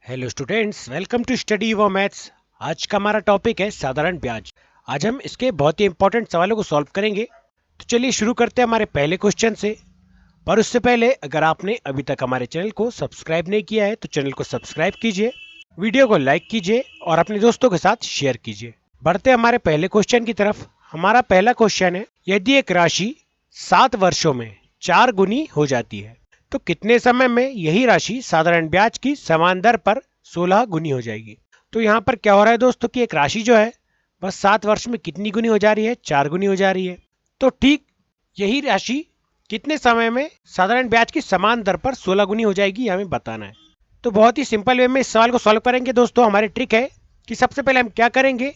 Hello students, welcome to study your maths. आज का हमारा टॉपिक है साधारण ब्याज। आज हम इसके बहुत ही इंपॉर्टेंट सवालों को सॉल्व करेंगे। तो चलिए शुरू करते हैं हमारे पहले क्वेश्चन से। पर उससे पहले अगर आपने अभी तक हमारे चैनल को सब्सक्राइब नहीं किया है तो चैनल को सब्सक्राइब कीजिए, वीडियो को लाइक कीजिए और अपने दोस्तों के साथ शेयर कीजिए। बढ़ते हैं हमारे पहले क्वेश्चन की तरफ। हमारा पहला क्वेश्चन है, यदि एक राशि 7 वर्षों में 4 गुनी हो जाती है तो कितने समय में यही राशि साधारण ब्याज की समान दर पर 16 गुनी हो जाएगी। तो यहाँ पर क्या हो रहा है दोस्तों कि एक राशि जो है वह 7 वर्ष में कितनी गुनी हो जा रही है, 4 गुनी हो जा रही है। तो ठीक यही राशि कितने समय में साधारण ब्याज की समान दर पर 16 गुनी हो जाएगी, हमें बताना है। तो बहुत ही सिंपल वे में इस सवाल को सॉल्व करेंगे दोस्तों। हमारी ट्रिक है कि सबसे पहले हम क्या करेंगे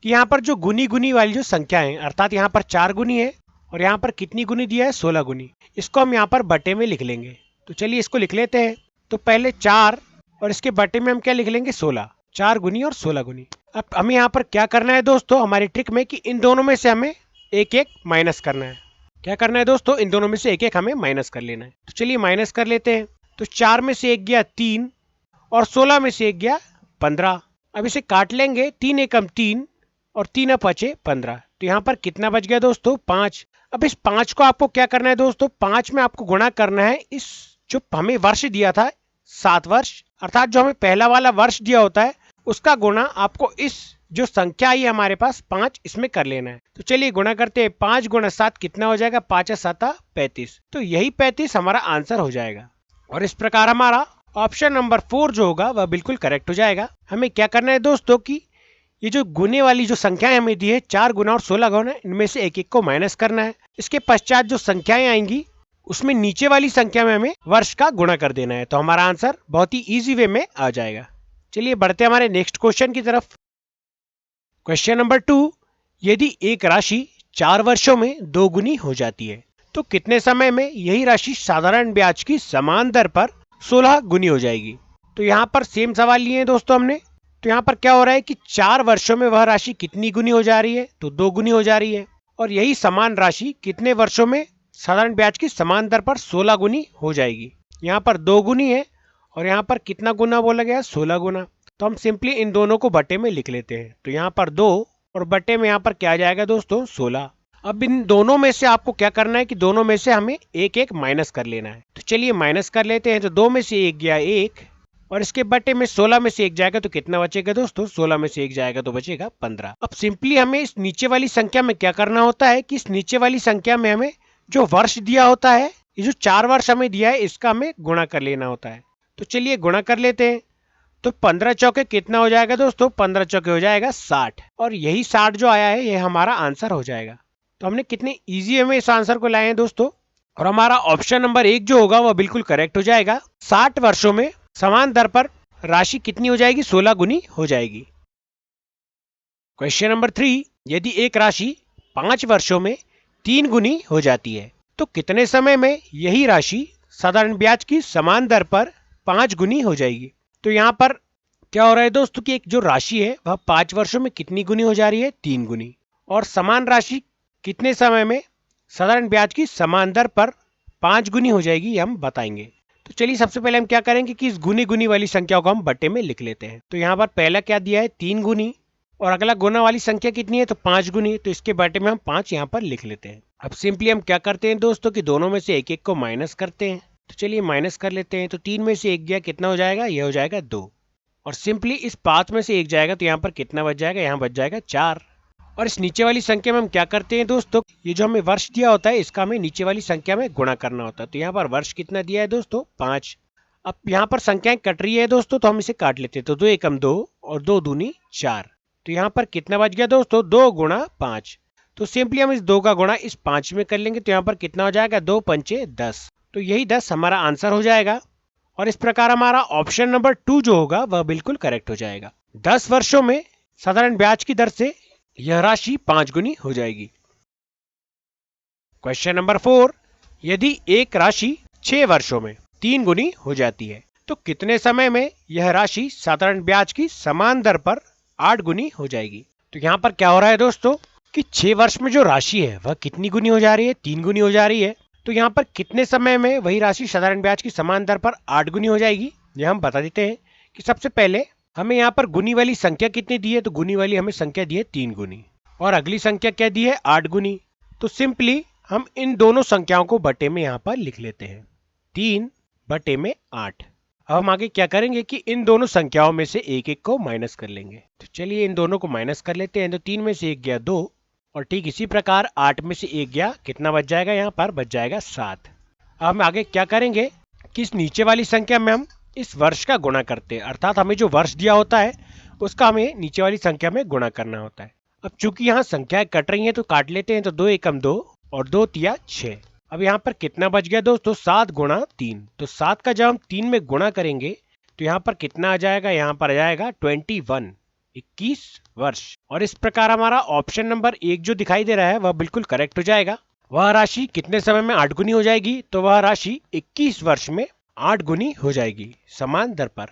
कि यहाँ पर जो गुनी गुनी वाली जो संख्या है, अर्थात यहाँ पर 4 गुनी है और यहाँ पर कितनी गुनी दिया है, 16 गुनी, इसको हम यहाँ पर बटे में लिख लेंगे। तो चलिए इसको लिख लेते हैं। तो पहले 4 और इसके बटे में हम क्या लिख लेंगे, 16। 4 गुनी और 16 गुनी। अब हमें यहाँ पर क्या करना है दोस्तों, हमारी ट्रिक में कि इन दोनों में से हमें एक एक माइनस करना है। क्या करना है दोस्तों, इन दोनों में से एक एक हमें माइनस कर लेना है। तो चलिए माइनस कर लेते हैं। तो 4 में से एक गया 3 और 16 में से एक गया 15। अब इसे काट लेंगे, 3 एकम 3 और 3 अब बचे 15। तो यहाँ पर कितना बच गया दोस्तों, 5। अब इस 5 को आपको क्या करना है दोस्तों, 5 में आपको गुणा करना है इस जो हमें वर्ष दिया था 7 वर्ष, अर्थात जो हमें पहला वाला वर्ष दिया होता है उसका गुणा आपको इस जो संख्या आई है हमारे पास 5, इसमें कर लेना है। तो चलिए गुणा करते हैं। 5 गुणा 7 कितना हो जाएगा, 5 7 35। तो यही 35 हमारा आंसर हो जाएगा। और इस प्रकार हमारा ऑप्शन नंबर 4 जो होगा वह बिल्कुल करेक्ट हो जाएगा। हमें क्या करना है दोस्तों कि ये जो गुने वाली जो संख्याएं हमें दी है 4 गुना और 16 गुना, इनमें से एक एक को माइनस करना है। इसके पश्चात जो संख्याएं आएंगी उसमें नीचे वाली संख्या में हमें वर्ष का गुणा कर देना है। तो हमारा आंसर बहुत ही इजी वे में आ जाएगा। चलिए बढ़ते हैं हमारे नेक्स्ट क्वेश्चन की तरफ। क्वेश्चन नंबर 2, यदि एक राशि 4 वर्षों में 2 गुनी हो जाती है तो कितने समय में यही राशि साधारण ब्याज की समान दर पर 16 गुनी हो जाएगी। तो यहाँ पर सेम सवाल लिए हैं दोस्तों हमने। तो यहाँ पर क्या हो रहा है कि 4 वर्षों में वह राशि कितनी गुनी हो जा रही है, तो 2 गुनी हो जा रही है। और यही समान राशि कितने वर्षों में साधारण ब्याज की समान दर पर 16 गुनी हो जाएगी। यहाँ पर 2 गुनी है और यहाँ पर कितना गुना बोला गया, 16 गुना। तो हम सिंपली इन दोनों को बटे में लिख लेते हैं। तो यहाँ पर 2 और बटे में यहाँ पर क्या आ जाएगा दोस्तों, 16। अब इन दोनों में से आपको क्या करना है कि दोनों में से हमें एक एक माइनस कर लेना है। तो चलिए माइनस कर लेते हैं। तो 2 में से एक गया 1 और इसके बटे में 16 में से एक जाएगा तो कितना बचेगा दोस्तों, 16 में से एक जाएगा तो बचेगा 15। अब सिंपली हमें इस नीचे वाली संख्या में क्या करना होता है कि इस नीचे वाली संख्या में हमें जो वर्ष दिया होता है, ये जो 4 वर्ष हमें दिया है, इसका हमें गुणा कर लेना होता है। तो चलिए गुणा कर लेते हैं। तो 15 चौके कितना हो जाएगा दोस्तों, 15 चौके हो जाएगा 60। और यही 60 जो आया है ये हमारा आंसर हो जाएगा। तो हमने कितने इजी में इस आंसर को लाए हैं दोस्तों। और हमारा ऑप्शन नंबर 1 जो होगा वह बिल्कुल करेक्ट हो जाएगा। 60 वर्षों में समान दर पर राशि कितनी हो जाएगी, 16 गुनी हो जाएगी। क्वेश्चन नंबर 3, यदि एक राशि 5 वर्षों में 3 गुनी हो जाती है तो कितने समय में यही राशि साधारण ब्याज की समान दर पर 5 गुनी हो जाएगी। तो यहाँ पर क्या हो रहा है दोस्तों कि एक जो राशि है वह 5 वर्षों में कितनी गुनी हो जा रही है, 3 गुनी। और समान राशि कितने समय में साधारण ब्याज की समान दर पर 5 गुनी हो जाएगी, ये हम बताएंगे। तो चलिए सबसे पहले हम क्या करेंगे कि इस गुनी गुनी वाली संख्या को हम बटे में लिख लेते हैं। तो यहाँ पर पहला क्या दिया है, 3 गुनी, और अगला गुना वाली संख्या कितनी है, तो 5 गुनी। तो इसके बटे में हम 5 यहाँ पर लिख लेते हैं। अब सिंपली हम क्या करते हैं दोस्तों कि दोनों में से एक एक को माइनस करते हैं। तो चलिए माइनस कर लेते हैं। तो 3 में से एक गया, कितना हो जाएगा, यह हो जाएगा 2। और सिंपली इस 5 में से एक जाएगा तो यहाँ पर कितना बच जाएगा, यहाँ बच जाएगा 4। और इस नीचे वाली संख्या में हम क्या करते हैं दोस्तों, ये जो हमें वर्ष दिया होता है इसका हमें नीचे वाली संख्या में गुणा करना होता है। तो यहाँ पर वर्ष कितना दिया है दोस्तों, 5। अब यहाँ पर संख्याएं कट रही है दोस्तों, तो हम इसे काट लेते हैं। तो 2 एकम 2 और 2 दूनी 4। तो यहाँ पर कितना बच गया दोस्तों, 2 गुणा 5। तो सिंपली हम इस 2 का गुणा इस 5 में कर लेंगे। तो यहाँ पर कितना हो जाएगा, 2 पंचे 10। तो यही 10 हमारा आंसर हो जाएगा। और इस प्रकार हमारा ऑप्शन नंबर 2 जो होगा वह बिल्कुल करेक्ट हो जाएगा। 10 वर्षों में साधारण ब्याज की दर से यह राशि 5 गुनी हो जाएगी। क्वेश्चन नंबर 4, यदि एक राशि 6 वर्षों में 3 गुनी हो जाती है तो कितने समय में यह राशि साधारण ब्याज की समान दर पर 8 गुनी हो जाएगी। तो यहाँ पर क्या हो रहा है दोस्तों कि 6 वर्ष में जो राशि है वह कितनी गुनी हो जा रही है, 3 गुनी हो जा रही है। तो यहाँ पर कितने समय में वही राशि साधारण ब्याज की समान दर पर 8 गुनी हो जाएगी, यह हम बता देते हैं कि सबसे पहले हमें यहाँ पर गुनी वाली संख्या कितनी दी है, तो गुनी वाली हमें संख्या दी है 3 गुनी, और अगली संख्या क्या दी है 8 गुनी। तो सिंपली हम इन दोनों संख्याओं को बटे में यहाँ पर लिख लेते हैं 3 बटे में 8। अब हम आगे क्या करेंगे कि इन दोनों संख्याओं में से एक एक को माइनस कर लेंगे। तो चलिए इन दोनों को माइनस कर लेते हैं। तो 3 में से 1 गया 2, और ठीक इसी प्रकार 8 में से 1 गया, कितना बच जाएगा, यहाँ पर बच जाएगा 7। अब हम आगे क्या करेंगे कि इस नीचे वाली संख्या में हम इस वर्ष का गुणा करते हैं, अर्थात हमें जो वर्ष दिया होता है उसका हमें नीचे वाली संख्या में गुणा करना होता है। अब चूंकि यहाँ संख्याएं कट रही हैं तो काट लेते हैं। तो 2 एकम 2 और 2 तिया 6। अब यहाँ पर कितना बच गया दोस्तों, 7 गुणा 3। तो 7 का जब हम 3 में गुणा करेंगे तो यहाँ पर कितना आ जाएगा, यहाँ पर आ जाएगा 21, 21 वर्ष। और इस प्रकार हमारा ऑप्शन नंबर 1 जो दिखाई दे रहा है वह बिल्कुल करेक्ट हो जाएगा। वह राशि कितने समय में 8 गुनी हो जाएगी, तो वह राशि 21 वर्ष में 8 गुनी हो जाएगी समान दर पर।